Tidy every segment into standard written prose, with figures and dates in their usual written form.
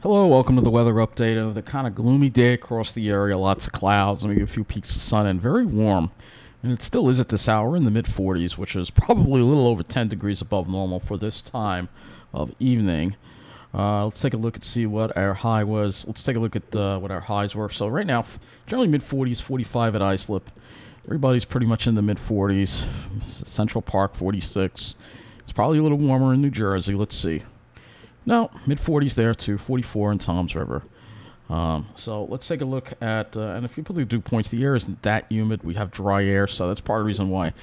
Hello, welcome to the weather update. The kind of gloomy day across the area, lots of clouds, maybe a few peaks of sun, and very warm. And it still is at this hour in the mid-40s, which is probably a little over 10 degrees above normal for this time of evening. Let's take a look and see what our high was. Let's take a look at what our highs were. So right now, generally mid-40s, 45 at Islip. Everybody's pretty much in the mid-40s. Central Park, 46. It's probably a little warmer in New Jersey. Let's see. No, mid-40s there too, 44 in Toms River. So let's take a look at, and if you put the dew points, the air isn't that humid. We have dry air, so that's part of the reason why.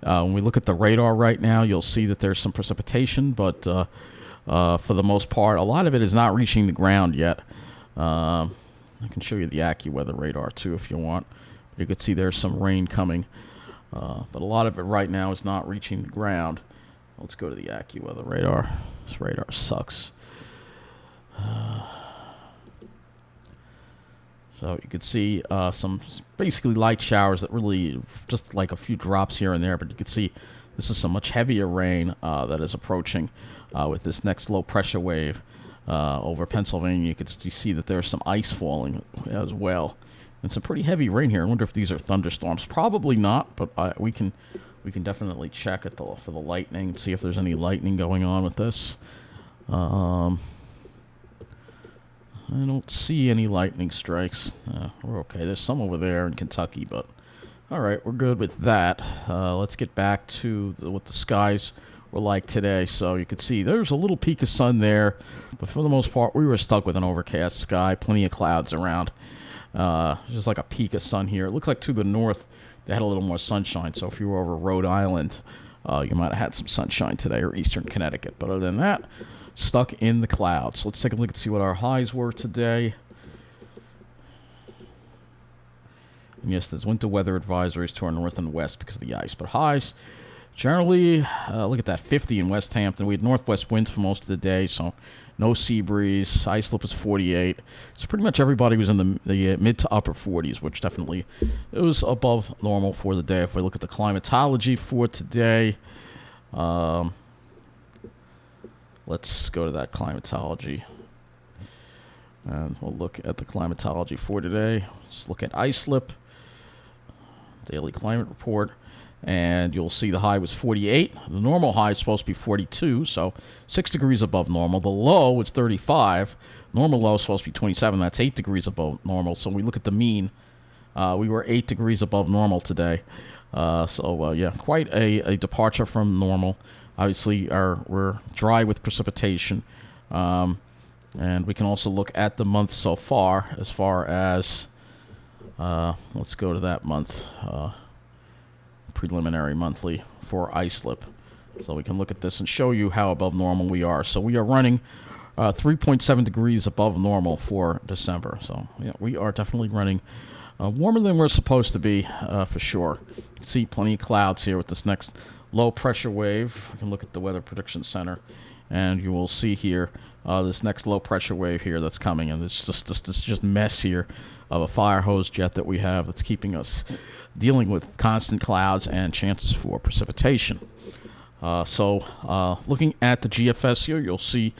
When we look at the radar right now, you'll see that there's some precipitation, but for the most part, a lot of it is not reaching the ground yet. I can show you the Accuweather Radar too if you want. You can see there's some rain coming, but a lot of it right now is not reaching the ground. Let's go to the Accuweather Radar. This radar sucks. So you can see some basically light showers that really just like a few drops here and there, but you can see this is some much heavier rain that is approaching with this next low pressure wave over Pennsylvania. You see that there's some ice falling as well, and some pretty heavy rain here. I wonder if these are thunderstorms. Probably not, but we can definitely check at for the lightning and see if there's any lightning going on with this. I don't see any lightning strikes. We're okay. There's some over there in Kentucky, but all right, we're good with that. Let's get back to what the skies were like today. So you can see there's a little peak of sun there, but for the most part, we were stuck with an overcast sky, plenty of clouds around. Just like a peak of sun here. It looked like to the north they had a little more sunshine, so if you were over Rhode Island, you might have had some sunshine today, or eastern Connecticut. But other than that, stuck in the clouds. Let's take a look and see what our highs were today. And yes, there's winter weather advisories to our north and west because of the ice. But highs, generally, look at that, 50 in West Hampton. We had northwest winds for most of the day, so no sea breeze. Islip was 48. So pretty much everybody was in the mid to upper 40s, which definitely it was above normal for the day. If we look at the climatology for today, let's go to that climatology. And we'll look at the climatology for today. Let's look at Islip, daily climate report. And you'll see the high was 48. The normal high is supposed to be 42, so 6 degrees above normal. The low was 35. Normal low is supposed to be 27. That's 8 degrees above normal. So when we look at the mean, we were 8 degrees above normal today. Yeah, quite a departure from normal. Obviously, we're dry with precipitation. And we can also look at the month so far as, let's go to that month. Preliminary monthly for Islip. So we can look at this and show you how above normal we are. So we are running 3.7 degrees above normal for December. So yeah, we are definitely running warmer than we're supposed to be for sure. You can see plenty of clouds here with this next low pressure wave. We can look at the Weather Prediction Center and you will see here this next low pressure wave here that's coming, and it's just mess here of a fire hose jet that we have that's keeping us dealing with constant clouds and chances for precipitation. Looking at the GFS here, you'll see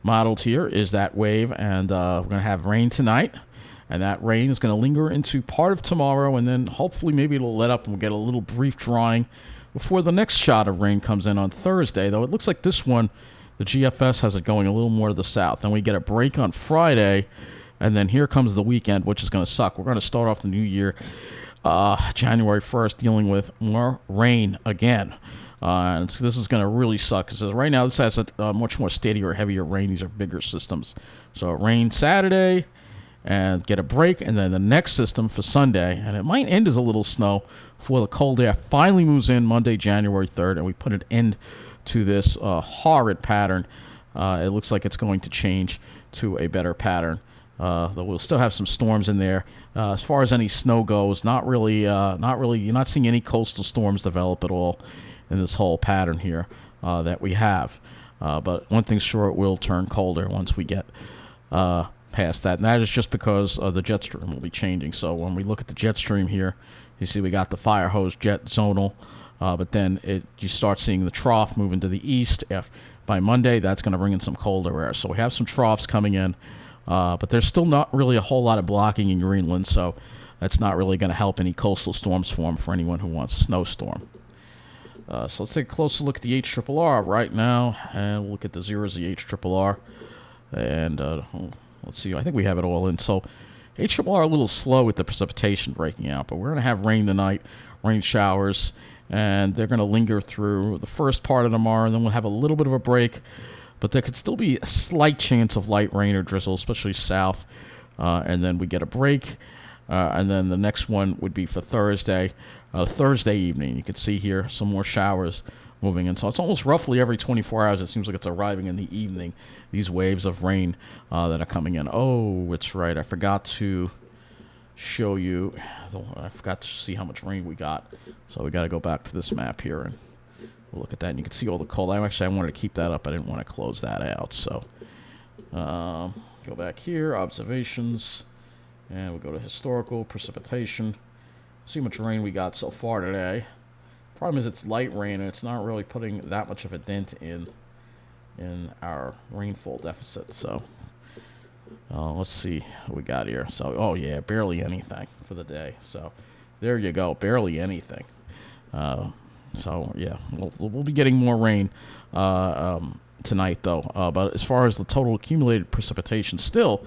modeled here is that wave, and we're going to have rain tonight, and that rain is going to linger into part of tomorrow, and then hopefully maybe it'll let up and we'll get a little brief drying before the next shot of rain comes in on Thursday, though it looks like this one, the GFS has it going a little more to the south. Then we get a break on Friday, and then here comes the weekend, which is going to suck. We're going to start off the new year January 1st dealing with more rain again. And so this is going to really suck because right now this has a much more steadier, heavier rain. These are bigger systems. So it rains Saturday and get a break, and then the next system for Sunday, and it might end as a little snow before the cold air finally moves in Monday, January 3rd, and we put an end to this horrid pattern. It looks like it's going to change to a better pattern. Though we'll still have some storms in there. As far as any snow goes, not really. You're not seeing any coastal storms develop at all in this whole pattern here that we have. But one thing's sure, it will turn colder once we get past that, and that is just because the jet stream will be changing. So when we look at the jet stream here, you see we got the fire hose jet zonal, but then you start seeing the trough moving to the east. By Monday, that's going to bring in some colder air. So we have some troughs coming in But there's still not really a whole lot of blocking in Greenland, so that's not really going to help any coastal storms form for anyone who wants snowstorm. So let's take a closer look at the HRRR right now, and we'll look at the zeros of the HRRR. And let's see, I think we have it all in. So HRRR a little slow with the precipitation breaking out, but we're going to have rain tonight, rain showers, and they're going to linger through the first part of tomorrow, and then we'll have a little bit of a break. But there could still be a slight chance of light rain or drizzle, especially south. And then we get a break. And then the next one would be for Thursday. Thursday evening, you can see here some more showers moving in. So it's almost roughly every 24 hours. It seems like it's arriving in the evening, these waves of rain that are coming in. Oh, it's right. I forgot to show you. I forgot to see how much rain we got. So we got to go back to this map here and we'll look at that. And you can see all the cold. I wanted to keep that up. I didn't want to close that out. So go back here, observations, and we'll go to historical precipitation. See how much rain we got so far today. Problem is it's light rain and it's not really putting that much of a dent in our rainfall deficit. So let's see what we got here. So oh yeah, barely anything for the day. So there you go, barely anything. So yeah, we'll be getting more rain tonight though. But as far as the total accumulated precipitation, still,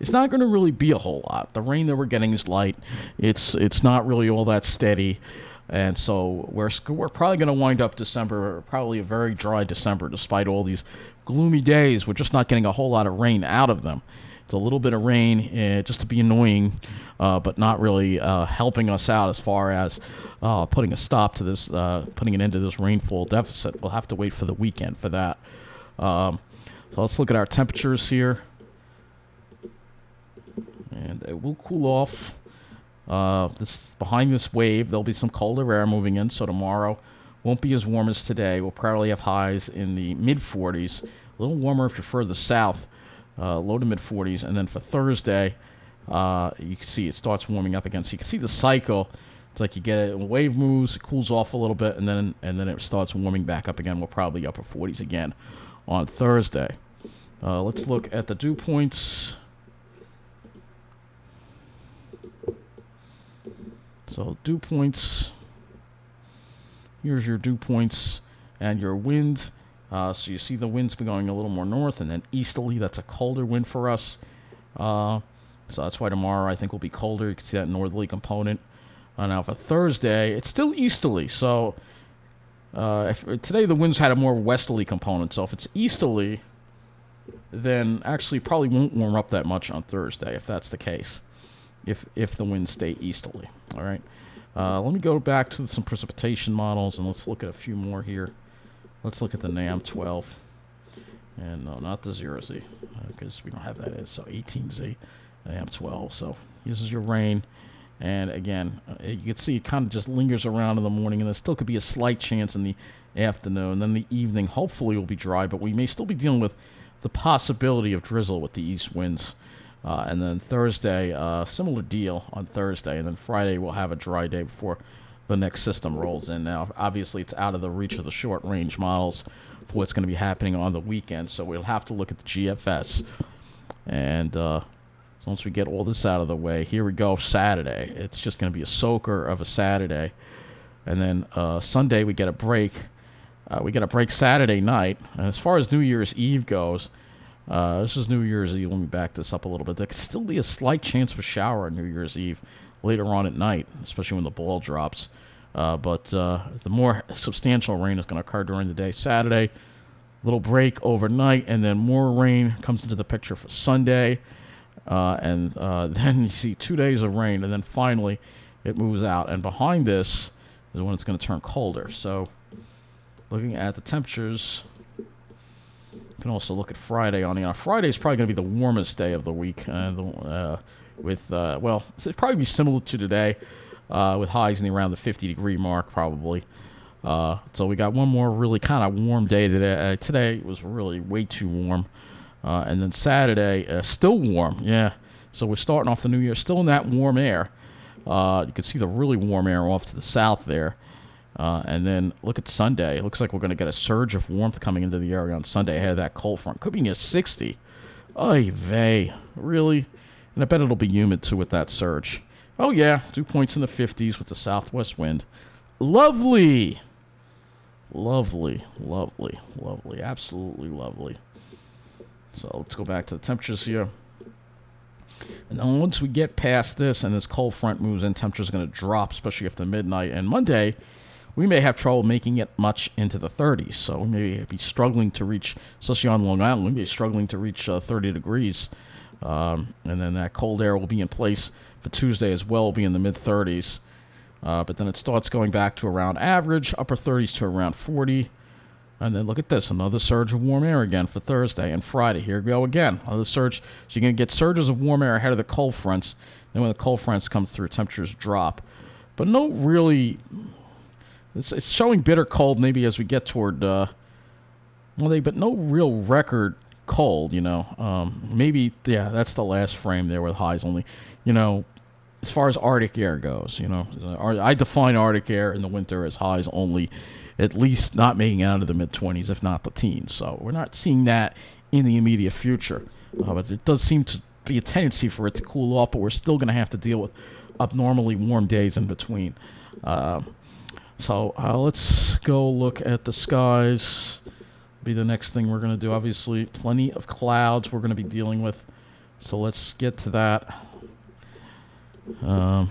it's not going to really be a whole lot. The rain that we're getting is light. It's not really all that steady, and so we're probably going to wind up December, probably a very dry December, despite all these gloomy days. We're just not getting a whole lot of rain out of them. It's a little bit of rain just to be annoying, but not really helping us out as far as putting a stop to this, putting an end to this rainfall deficit. We'll have to wait for the weekend for that. So let's look at our temperatures here. And it will cool off. Behind this wave, there'll be some colder air moving in, so tomorrow won't be as warm as today. We'll probably have highs in the mid-40s, a little warmer if you're further south, low to mid-40s. And then for Thursday, you can see it starts warming up again. So you can see the cycle. It's like you get it, a wave moves, it cools off a little bit, and then it starts warming back up again. We're probably upper 40s again on Thursday. Let's look at the dew points. So dew points, here's your dew points and your wind. So you see the wind's been going a little more north and then easterly. That's a colder wind for us. So that's why tomorrow I think will be colder. You can see that northerly component. Now for Thursday, it's still easterly. So today the winds had a more westerly component. So if it's easterly, then actually probably won't warm up that much on Thursday if that's the case. If the winds stay easterly. All right. Let me go back to some precipitation models, and let's look at a few more here. Let's look at the NAM12. And no, not the 0Z, because we don't have that as. So 18Z, NAM12. So this is your rain. And again, you can see it kind of just lingers around in the morning, and there still could be a slight chance in the afternoon. Then the evening, hopefully, will be dry, but we may still be dealing with the possibility of drizzle with the east winds. And then Thursday, similar deal on Thursday. And then Friday, we'll have a dry day before the next system rolls in. Now, obviously, it's out of the reach of the short-range models for what's going to be happening on the weekend. So we'll have to look at the GFS. And so once we get all this out of the way, here we go, Saturday. It's just going to be a soaker of a Saturday. And then Sunday, we get a break. We get a break Saturday night. And as far as New Year's Eve goes, this is New Year's Eve. Let me back this up a little bit. There could still be a slight chance of a shower on New Year's Eve later on at night, especially when the ball drops. But the more substantial rain is going to occur during the day. Saturday, little break overnight, and then more rain comes into the picture for Sunday. And then you see 2 days of rain, and then finally it moves out. And behind this is when it's going to turn colder. So looking at the temperatures, you can also look at Friday on here. Friday is probably going to be the warmest day of the week. Well, it'll probably be similar to today, with highs in around the 50-degree mark, probably. So we got one more really kind of warm day today. Today was really way too warm. And then Saturday, still warm. Yeah. So we're starting off the new year still in that warm air. You can see the really warm air off to the south there. And then look at Sunday. It looks like we're going to get a surge of warmth coming into the area on Sunday ahead of that cold front. Could be near 60 Oy vey. Really? And I bet it'll be humid too with that surge. Oh yeah, dew points in the 50s with the southwest wind. Lovely. Lovely, lovely, lovely. Absolutely lovely. So let's go back to the temperatures here. And then once we get past this and this cold front moves in, temperature's going to drop, especially after midnight. And Monday, we may have trouble making it much into the 30s. So we may be struggling to reach, especially on Long Island, we may be struggling to reach 30 degrees. And then that cold air will be in place for Tuesday as well, will be in the mid-30s. But then it starts going back to around average, upper 30s to around 40. And then look at this, another surge of warm air again for Thursday and Friday. Here we go again, another surge. So you're going to get surges of warm air ahead of the cold fronts. Then when the cold fronts come through, temperatures drop. But no really, it's showing bitter cold maybe as we get toward, but no real record cold, Maybe, yeah, that's the last frame there with highs only, as far as Arctic air goes, I define Arctic air in the winter as highs only, at least not making it out of the mid-20s, if not the teens. So we're not seeing that in the immediate future. But it does seem to be a tendency for it to cool off, but we're still going to have to deal with abnormally warm days in between. So let's go look at the skies. Be the next thing we're going to do. Obviously, plenty of clouds we're going to be dealing with. So let's get to that. Yeah,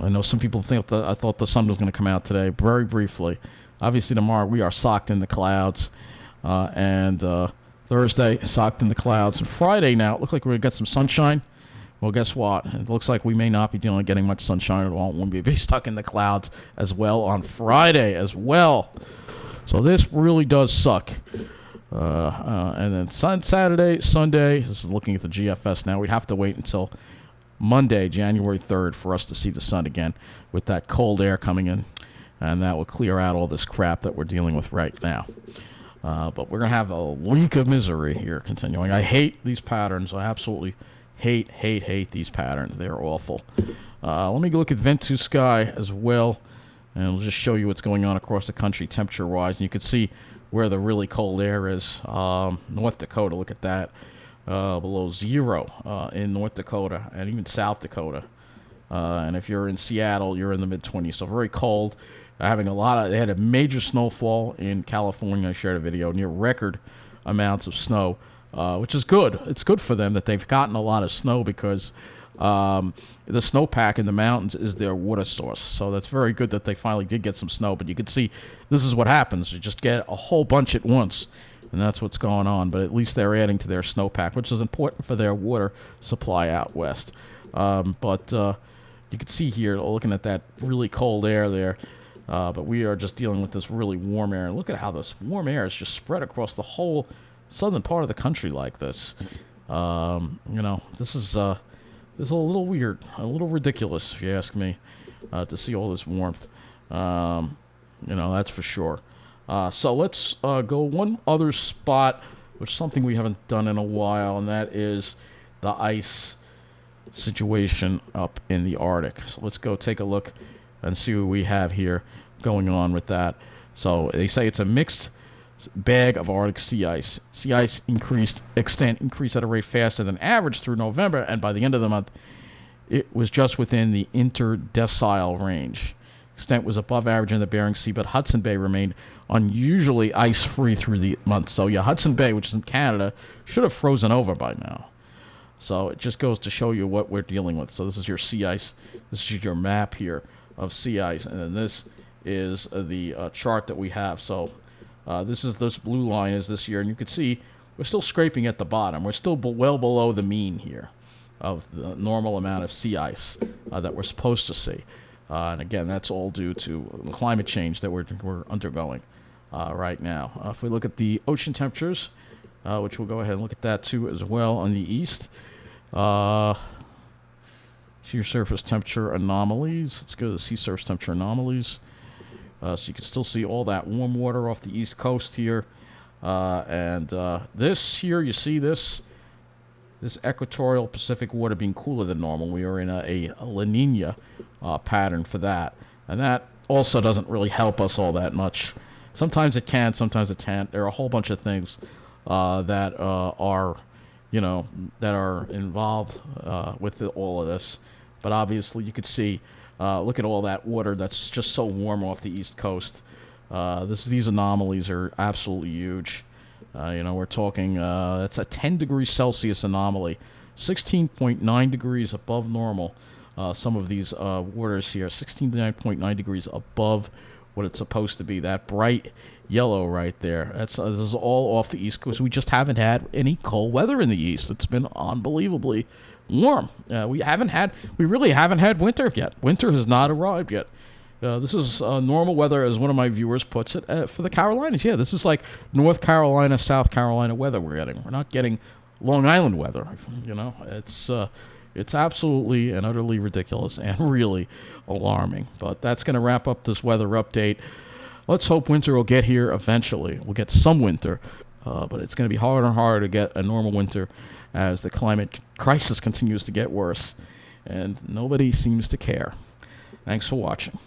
I know some people think I thought the sun was going to come out today, very briefly. Obviously, tomorrow we are socked in the clouds, and Thursday socked in the clouds. And Friday now, it looks like we're going to get some sunshine. Well, guess what? It looks like we may not be getting much sunshine at all. We'll be stuck in the clouds as well on Friday as well. So this really does suck. And then Saturday, Sunday, this is looking at the GFS now. We'd have to wait until Monday, January 3rd, for us to see the sun again with that cold air coming in. And that will clear out all this crap that we're dealing with right now. But we're going to have a week of misery here continuing. I hate these patterns. I absolutely hate these patterns. They're awful. Let me look at Ventu Sky as well. And we'll just show you what's going on across the country temperature-wise. And you can see where the really cold air is. North Dakota, look at that. Below zero in North Dakota and even South Dakota. And if you're in Seattle, you're in the mid-20s. So very cold. They had a major snowfall in California. I shared a video, near record amounts of snow, which is good. It's good for them that they've gotten a lot of snow because the snowpack in the mountains is their water source. So that's very good that they finally did get some snow. But you can see this is what happens. You just get a whole bunch at once, and that's what's going on. But at least they're adding to their snowpack, which is important for their water supply out west. But you can see here, looking at that really cold air there, but we are just dealing with this really warm air. And look at how this warm air is just spread across the whole southern part of the country like this. This is a little weird, a little ridiculous, if you ask me, to see all this warmth. That's for sure. So let's go one other spot, which is something we haven't done in a while, and that is the ice situation up in the Arctic. So let's go take a look and see what we have here going on with that. So they say it's a mixed bag of Arctic sea ice. Sea ice extent increased at a rate faster than average through November, and by the end of the month, it was just within the interdecile range. Extent was above average in the Bering Sea, but Hudson Bay remained unusually ice-free through the month. So yeah, Hudson Bay, which is in Canada, should have frozen over by now. So it just goes to show you what we're dealing with. So this is your sea ice. This is your map here of sea ice, and then this is the chart that we have. So this blue line is this year, and you can see we're still scraping at the bottom. We're still well below the mean here of the normal amount of sea ice that we're supposed to see. And again, that's all due to the climate change that we're undergoing right now. If we look at the ocean temperatures, which we'll go ahead and look at that too as well on the east. Sea surface temperature anomalies. Let's go to the sea surface temperature anomalies. So you can still see all that warm water off the east coast here. And this here, you see this equatorial Pacific water being cooler than normal. We are in a La Nina pattern for that. And that also doesn't really help us all that much. Sometimes it can, sometimes it can't. There are a whole bunch of things that are that are involved with all of this. But obviously, you could see, look at all that water that's just so warm off the East Coast. These anomalies are absolutely huge. We're talking, that's a 10 degrees Celsius anomaly, 16.9 degrees above normal. Some of these waters here, 16.9 degrees above what it's supposed to be. That bright yellow right there. This is all off the East Coast. We just haven't had any cold weather in the East. It's been unbelievably warm. We really haven't had winter yet. Winter has not arrived yet. This is normal weather, as one of my viewers puts it, for the Carolinas. Yeah, this is like North Carolina, South Carolina weather we're getting. We're not getting Long Island weather. It's absolutely and utterly ridiculous and really alarming. But that's going to wrap up this weather update. Let's hope winter will get here eventually. We'll get some winter, but it's going to be harder and harder to get a normal winter as the climate crisis continues to get worse, and nobody seems to care. Thanks for watching.